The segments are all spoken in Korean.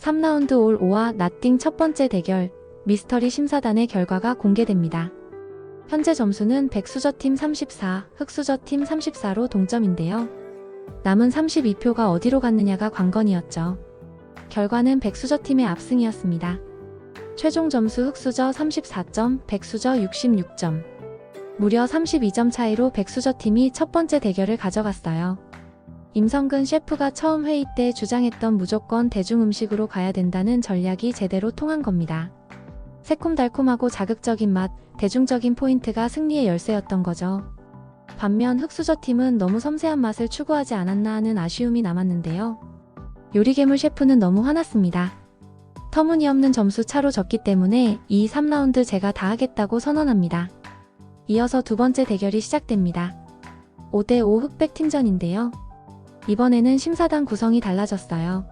3라운드 올 5와 나띵 첫 번째 대결, 미스터리 심사단의 결과가 공개됩니다. 현재 점수는 백수저팀 34, 흑수저팀 34로 동점인데요. 남은 32표가 어디로 갔느냐가 관건이었죠. 결과는 백수저팀의 압승이었습니다. 최종 점수 흑수저 34점, 백수저 66점. 무려 32점 차이로 백수저팀이 첫 번째 대결을 가져갔어요. 임성근 셰프가 처음 회의 때 주장했던 무조건 대중음식으로 가야 된다는 전략이 제대로 통한 겁니다. 새콤달콤하고 자극적인 맛, 대중적인 포인트가 승리의 열쇠였던 거죠. 반면 흑수저팀은 너무 섬세한 맛을 추구하지 않았나 하는 아쉬움이 남았는데요. 요리괴물 셰프는 너무 화났습니다. 터무니없는 점수 차로 졌기 때문에 이 3라운드 제가 다 하겠다고 선언합니다. 이어서 두 번째 대결이 시작됩니다. 5대5 흑백 팀전인데요. 이번에는 심사단 구성이 달라졌어요.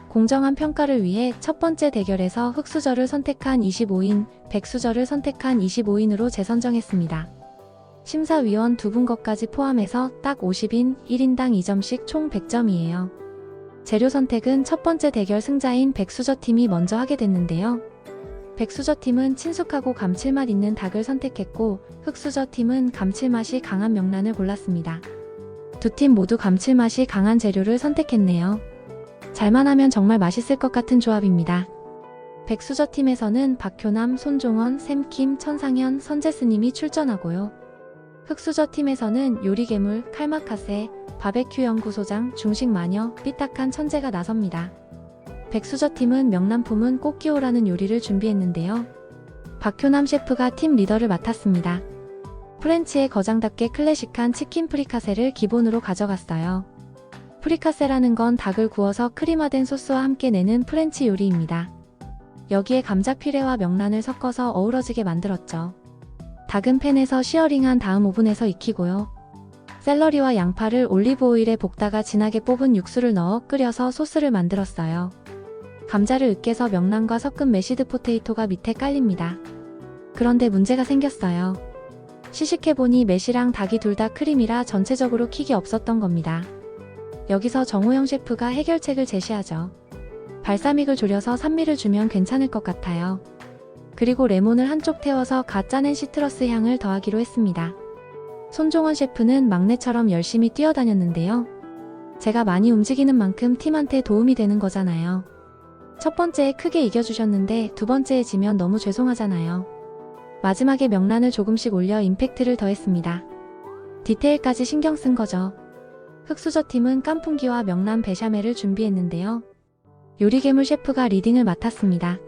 공정한 평가를 위해 첫 번째 대결에서 흑수저를 선택한 25인, 백수저를 선택한 25인으로 재선정했습니다. 심사위원 두 분 것까지 포함해서 딱 50인, 1인당 2점씩 총 100점이에요. 재료 선택은 첫 번째 대결 승자인 백수저 팀이 먼저 하게 됐는데요. 백수저 팀은 친숙하고 감칠맛 있는 닭을 선택했고, 흑수저 팀은 감칠맛이 강한 명란을 골랐습니다. 두 팀 모두 감칠맛이 강한 재료를 선택했네요. 잘만 하면 정말 맛있을 것 같은 조합입니다. 백수저 팀에서는 박효남, 손종원, 샘킴, 천상현, 선재스님이 출전하고요. 흑수저 팀에서는 요리괴물, 칼마카세, 바베큐 연구소장, 중식마녀, 삐딱한 천재가 나섭니다. 백수저 팀은 명란품은 꽃기호라는 요리를 준비했는데요. 박효남 셰프가 팀 리더를 맡았습니다. 프렌치의 거장답게 클래식한 치킨 프리카세를 기본으로 가져갔어요. 프리카세라는 건 닭을 구워서 크림화된 소스와 함께 내는 프렌치 요리입니다. 여기에 감자 퓨레와 명란을 섞어서 어우러지게 만들었죠. 닭은 팬에서 시어링한 다음 오븐에서 익히고요. 샐러리와 양파를 올리브 오일에 볶다가 진하게 뽑은 육수를 넣어 끓여서 소스를 만들었어요. 감자를 으깨서 명란과 섞은 매시드 포테이토가 밑에 깔립니다. 그런데 문제가 생겼어요. 시식해보니 매시랑 닭이 둘 다 크림이라 전체적으로 킥이 없었던 겁니다. 여기서 정호영 셰프가 해결책을 제시하죠. 발사믹을 졸여서 산미를 주면 괜찮을 것 같아요. 그리고 레몬을 한쪽 태워서 갓 짜낸 시트러스 향을 더하기로 했습니다. 손종원 셰프는 막내처럼 열심히 뛰어다녔는데요. 제가 많이 움직이는 만큼 팀한테 도움이 되는 거잖아요. 첫 번째에 크게 이겨주셨는데 두 번째에 지면 너무 죄송하잖아요. 마지막에 명란을 조금씩 올려 임팩트를 더했습니다. 디테일까지 신경 쓴 거죠. 흑수저 팀은 깐풍기와 명란 베샤멜을 준비했는데요. 요리괴물 셰프가 리딩을 맡았습니다.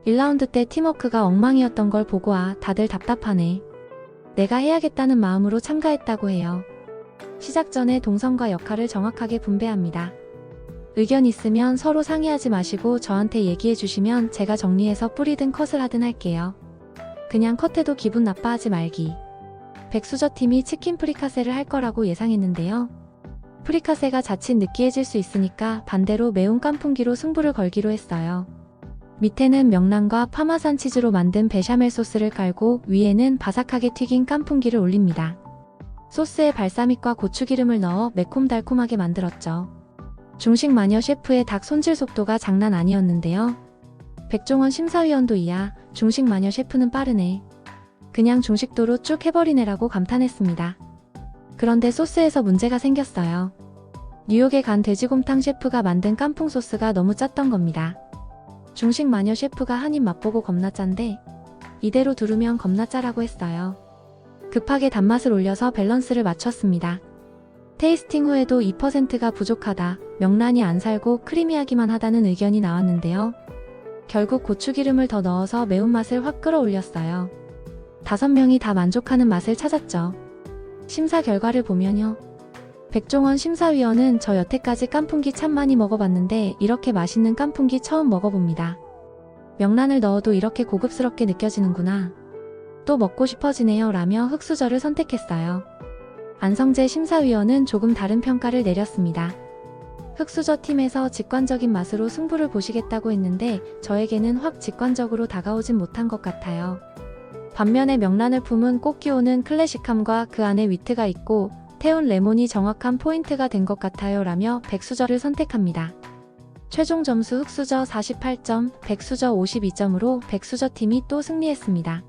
1라운드 때 팀워크가 엉망이었던 걸 보고 다들 답답하네. 내가 해야겠다는 마음으로 참가했다고 해요. 시작 전에 동선과 역할을 정확하게 분배합니다. 의견 있으면 서로 상의하지 마시고 저한테 얘기해 주시면 제가 정리해서 뿌리든 컷을 하든 할게요. 그냥 컷해도 기분 나빠하지 말기. 백수저 팀이 치킨 프리카세를 할 거라고 예상했는데요. 프리카세가 자칫 느끼해질 수 있으니까 반대로 매운 깐풍기로 승부를 걸기로 했어요. 밑에는 명란과 파마산 치즈로 만든 베샤멜 소스를 깔고 위에는 바삭하게 튀긴 깐풍기를 올립니다. 소스에 발사믹과 고추기름을 넣어 매콤달콤하게 만들었죠. 중식마녀 셰프의 닭 손질 속도가 장난 아니었는데요. 백종원 심사위원도 이야, 중식마녀 셰프는 빠르네. 그냥 중식도로 쭉 해버리네라고 감탄했습니다. 그런데 소스에서 문제가 생겼어요. 뉴욕에 간 돼지곰탕 셰프가 만든 깐풍 소스가 너무 짰던 겁니다. 중식 마녀 셰프가 한 입 맛보고 겁나 짠데 이대로 두르면 겁나 짜라고 했어요. 급하게 단맛을 올려서 밸런스를 맞췄습니다. 테이스팅 후에도 2%가 부족하다, 명란이 안 살고 크리미하기만 하다는 의견이 나왔는데요. 결국 고추기름을 더 넣어서 매운맛을 확 끌어올렸어요. 5명이 다 만족하는 맛을 찾았죠. 심사 결과를 보면요. 백종원 심사위원은 저 여태까지 깐풍기 참 많이 먹어봤는데 이렇게 맛있는 깐풍기 처음 먹어봅니다. 명란을 넣어도 이렇게 고급스럽게 느껴지는구나. 또 먹고 싶어지네요 라며 흑수저를 선택했어요. 안성재 심사위원은 조금 다른 평가를 내렸습니다. 흑수저 팀에서 직관적인 맛으로 승부를 보시겠다고 했는데 저에게는 확 직관적으로 다가오진 못한 것 같아요. 반면에 명란을 품은 꽃기호는 클래식함과 그 안에 위트가 있고 태운 레몬이 정확한 포인트가 된 것 같아요 라며 백수저를 선택합니다. 최종 점수 흑수저 48점, 백수저 52점으로 백수저 팀이 또 승리했습니다.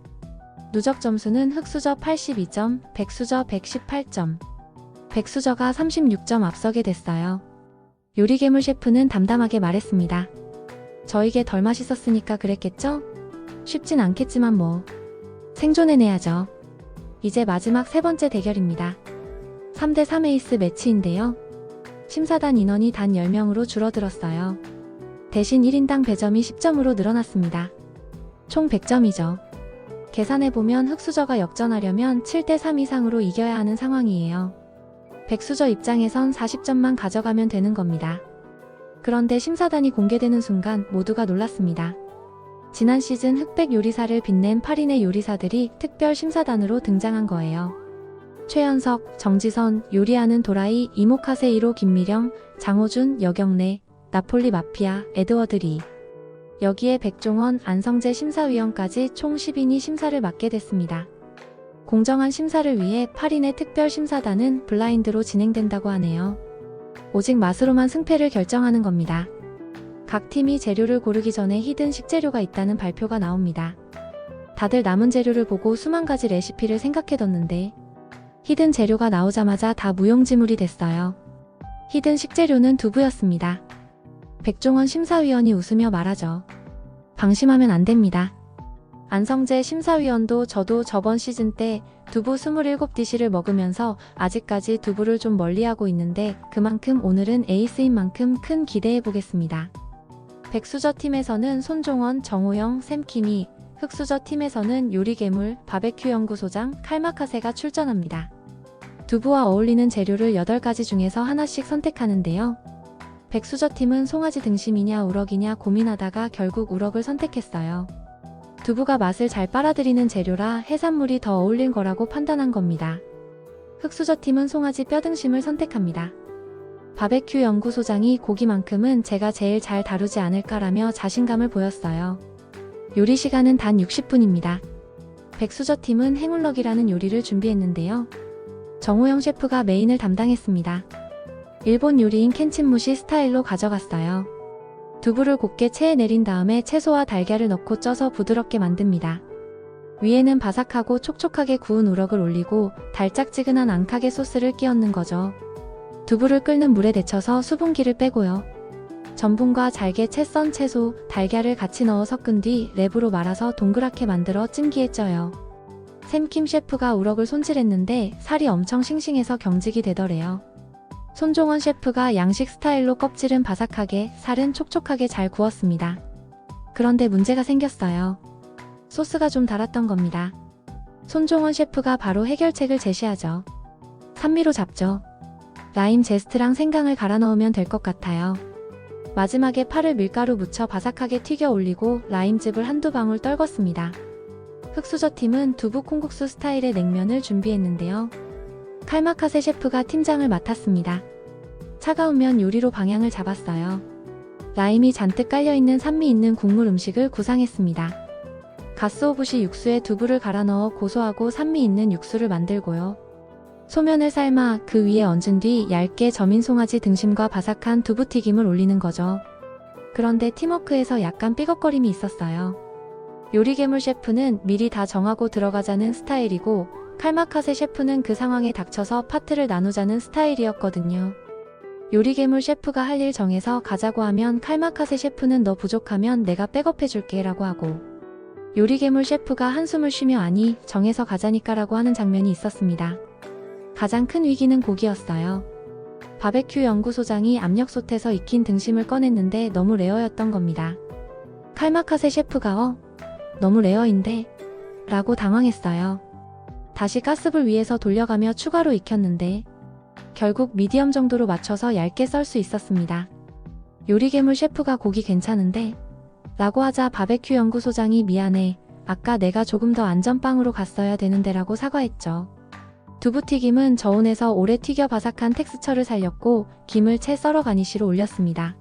누적 점수는 흑수저 82점, 백수저 118점. 백수저가 36점 앞서게 됐어요. 요리괴물 셰프는 담담하게 말했습니다. 저에게 덜 맛있었으니까 그랬겠죠? 쉽진 않겠지만 뭐. 생존해내야죠. 이제 마지막 세 번째 대결입니다. 3대3 에이스 매치인데요. 심사단 인원이 단 10명으로 줄어들었어요. 대신 1인당 배점이 10점으로 늘어났습니다. 총 100점이죠. 계산해보면 흑수저가 역전하려면 7대3 이상으로 이겨야 하는 상황이에요. 백수저 입장에선 40점만 가져가면 되는 겁니다. 그런데 심사단이 공개되는 순간 모두가 놀랐습니다. 지난 시즌 흑백 요리사를 빛낸 8인의 요리사들이 특별 심사단으로 등장한 거예요. 최연석, 정지선, 요리하는 도라이, 이모카세 1호 김미령, 장호준, 여경래, 나폴리 마피아, 에드워드 리. 여기에 백종원, 안성재 심사위원까지 총 10인이 심사를 맡게 됐습니다. 공정한 심사를 위해 8인의 특별 심사단은 블라인드로 진행된다고 하네요. 오직 맛으로만 승패를 결정하는 겁니다. 각 팀이 재료를 고르기 전에 히든 식재료가 있다는 발표가 나옵니다. 다들 남은 재료를 보고 수만 가지 레시피를 생각해뒀는데 히든 재료가 나오자마자 다 무용지물이 됐어요. 히든 식재료는 두부였습니다. 백종원 심사위원이 웃으며 말하죠. 방심하면 안 됩니다. 안성재 심사위원도 저도 저번 시즌 때 두부 27디시를 먹으면서 아직까지 두부를 좀 멀리하고 있는데 그만큼 오늘은 에이스인 만큼 큰 기대해보겠습니다. 백수저 팀에서는 손종원, 정호영, 샘키미, 흑수저 팀에서는 요리괴물, 바베큐 연구소장, 칼마카세가 출전합니다. 두부와 어울리는 재료를 8가지 중에서 하나씩 선택하는데요. 백수저 팀은 송아지 등심이냐 우럭이냐 고민하다가 결국 우럭을 선택했어요. 두부가 맛을 잘 빨아들이는 재료라 해산물이 더 어울린 거라고 판단한 겁니다. 흑수저 팀은 송아지 뼈등심을 선택합니다. 바베큐 연구소장이 고기만큼은 제가 제일 잘 다루지 않을까라며 자신감을 보였어요. 요리 시간은 단 60분입니다. 백수저 팀은 해물럭이라는 요리를 준비했는데요. 정호영 셰프가 메인을 담당했습니다. 일본 요리인 켄친무시 스타일로 가져갔어요. 두부를 곱게 체에 내린 다음에 채소와 달걀을 넣고 쪄서 부드럽게 만듭니다. 위에는 바삭하고 촉촉하게 구운 우럭을 올리고 달짝지근한 앙카게 소스를 끼얹는 거죠. 두부를 끓는 물에 데쳐서 수분기를 빼고요. 전분과 잘게 채 썬 채소, 달걀을 같이 넣어 섞은 뒤 랩으로 말아서 동그랗게 만들어 찜기에 쪄요. 샘킴 셰프가 우럭을 손질했는데 살이 엄청 싱싱해서 경직이 되더래요. 손종원 셰프가 양식 스타일로 껍질은 바삭하게, 살은 촉촉하게 잘 구웠습니다. 그런데 문제가 생겼어요. 소스가 좀 달았던 겁니다. 손종원 셰프가 바로 해결책을 제시하죠. 산미로 잡죠. 라임 제스트랑 생강을 갈아 넣으면 될 것 같아요. 마지막에 파를 밀가루 묻혀 바삭하게 튀겨 올리고 라임즙을 한두 방울 떨궜습니다. 흑수저 팀은 두부 콩국수 스타일의 냉면을 준비했는데요. 칼마카세 셰프가 팀장을 맡았습니다. 차가운 면 요리로 방향을 잡았어요. 라임이 잔뜩 깔려있는 산미 있는 국물 음식을 구상했습니다. 가스오부시 육수에 두부를 갈아 넣어 고소하고 산미 있는 육수를 만들고요. 소면을 삶아 그 위에 얹은 뒤 얇게 저민 송아지 등심과 바삭한 두부튀김을 올리는 거죠. 그런데 팀워크에서 약간 삐걱거림이 있었어요. 요리괴물 셰프는 미리 다 정하고 들어가자는 스타일이고 칼마카세 셰프는 그 상황에 닥쳐서 파트를 나누자는 스타일이었거든요. 요리괴물 셰프가 할 일 정해서 가자고 하면 칼마카세 셰프는 너 부족하면 내가 백업해줄게 라고 하고 요리괴물 셰프가 한숨을 쉬며 아니 정해서 가자니까 라고 하는 장면이 있었습니다. 가장 큰 위기는 고기였어요. 바베큐 연구소장이 압력솥에서 익힌 등심을 꺼냈는데 너무 레어였던 겁니다. 칼마카세 셰프가 너무 레어인데? 라고 당황했어요. 다시 가스불 위에서 돌려가며 추가로 익혔는데 결국 미디엄 정도로 맞춰서 얇게 썰 수 있었습니다. 요리괴물 셰프가 고기 괜찮은데? 라고 하자 바베큐 연구소장이 미안해. 아까 내가 조금 더 안전빵으로 갔어야 되는데 라고 사과했죠. 두부튀김은 저온에서 오래 튀겨 바삭한 텍스처를 살렸고 김을 채 썰어 가니쉬로 올렸습니다.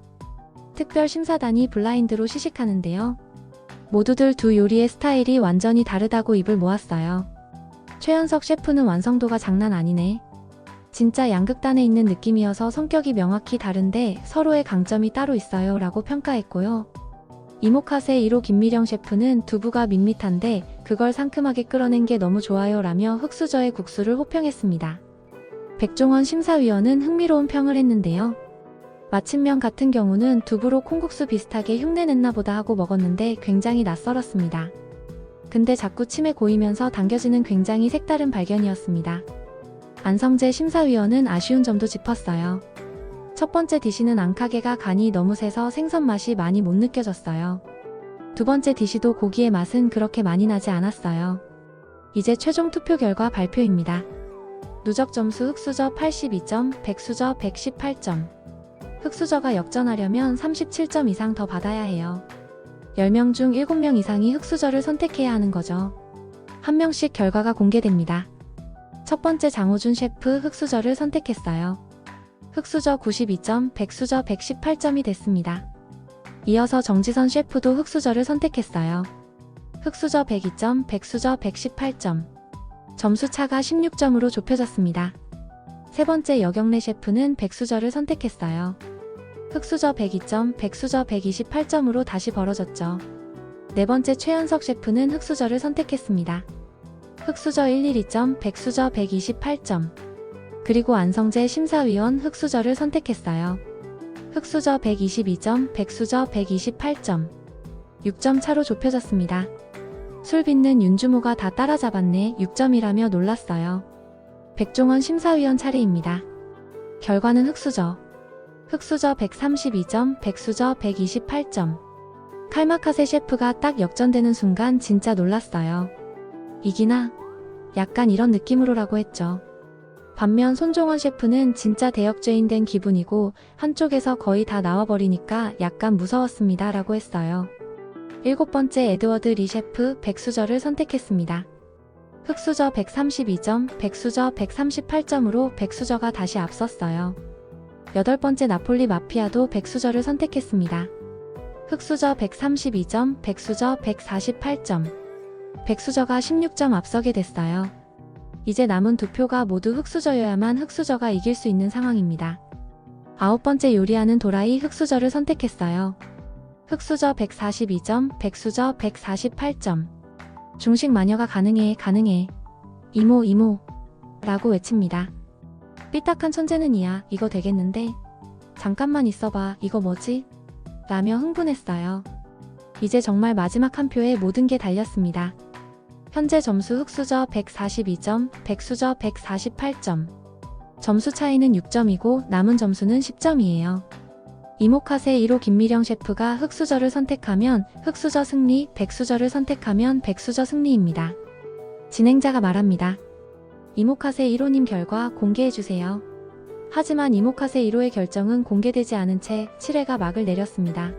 특별 심사단이 블라인드로 시식하는데요. 모두들 두 요리의 스타일이 완전히 다르다고 입을 모았어요. 최연석 셰프는 완성도가 장난 아니네. 진짜 양극단에 있는 느낌이어서 성격이 명확히 다른데 서로의 강점이 따로 있어요 라고 평가했고요. 이모카세 1호 김미령 셰프는 두부가 밋밋한데 그걸 상큼하게 끌어낸 게 너무 좋아요 라며 흑수저의 국수를 호평했습니다. 백종원 심사위원은 흥미로운 평을 했는데요. 마침면 같은 경우는 두부로 콩국수 비슷하게 흉내냈나 보다 하고 먹었는데 굉장히 낯설었습니다. 근데 자꾸 침에 고이면서 당겨지는 굉장히 색다른 발견이었습니다. 안성재 심사위원은 아쉬운 점도 짚었어요. 첫 번째 디시는 앙카게가 간이 너무 세서 생선 맛이 많이 못 느껴졌어요. 두 번째 디시도 고기의 맛은 그렇게 많이 나지 않았어요. 이제 최종 투표 결과 발표입니다. 누적 점수 흑수저 82점, 백수저 118점. 흑수저가 역전하려면 37점 이상 더 받아야 해요. 10명 중 7명 이상이 흑수저를 선택해야 하는 거죠. 한 명씩 결과가 공개됩니다. 첫 번째 장호준 셰프 흑수저를 선택했어요. 흑수저 92점, 백수저 118점이 됐습니다. 이어서 정지선 셰프도 흑수저를 선택했어요. 흑수저 102점, 백수저 118점. 점수 차가 16점으로 좁혀졌습니다. 세 번째 여경래 셰프는 백수저를 선택했어요. 흑수저 102점, 백수저 128점으로 다시 벌어졌죠. 네 번째 최현석 셰프는 흑수저를 선택했습니다. 흑수저 112점, 백수저 128점. 그리고 안성재 심사위원 흑수저를 선택했어요. 흑수저 122점, 백수저 128점. 6점 차로 좁혀졌습니다. 술 빚는 윤주모가 다 따라잡았네 6점이라며 놀랐어요. 백종원 심사위원 차례입니다. 결과는 흑수저 132점, 백수저 128점. 칼마카세 셰프가 딱 역전되는 순간 진짜 놀랐어요. 이기나? 약간 이런 느낌으로라고 했죠. 반면 손종원 셰프는 진짜 대역죄인 된 기분이고 한쪽에서 거의 다 나와버리니까 약간 무서웠습니다 라고 했어요. 7번째 에드워드 리 셰프 백수저를 선택했습니다. 흑수저 132점, 백수저 138점으로 백수저가 다시 앞섰어요. 8번째 나폴리 마피아도 백수저를 선택했습니다. 흑수저 132점, 백수저 148점. 백수저가 16점 앞서게 됐어요. 이제 남은 두 표가 모두 흑수저여야만 흑수저가 이길 수 있는 상황입니다. 9번째 요리하는 도라이 흑수저를 선택했어요. 흑수저 142점, 백수저 148점. 중식 마녀가 가능해. 이모 라고 외칩니다. 삐딱한 천재는 이야 이거 되겠는데? 잠깐만 있어봐 이거 뭐지? 라며 흥분했어요. 이제 정말 마지막 한 표에 모든 게 달렸습니다. 현재 점수 흑수저 142점, 백수저 148점. 점수 차이는 6점이고 남은 점수는 10점이에요. 이모카세 1호 김미령 셰프가 흑수저를 선택하면 흑수저 승리, 백수저를 선택하면 백수저 승리입니다. 진행자가 말합니다. 이모카세 1호님 결과 공개해주세요. 하지만 이모카세 1호의 결정은 공개되지 않은 채 7회가 막을 내렸습니다.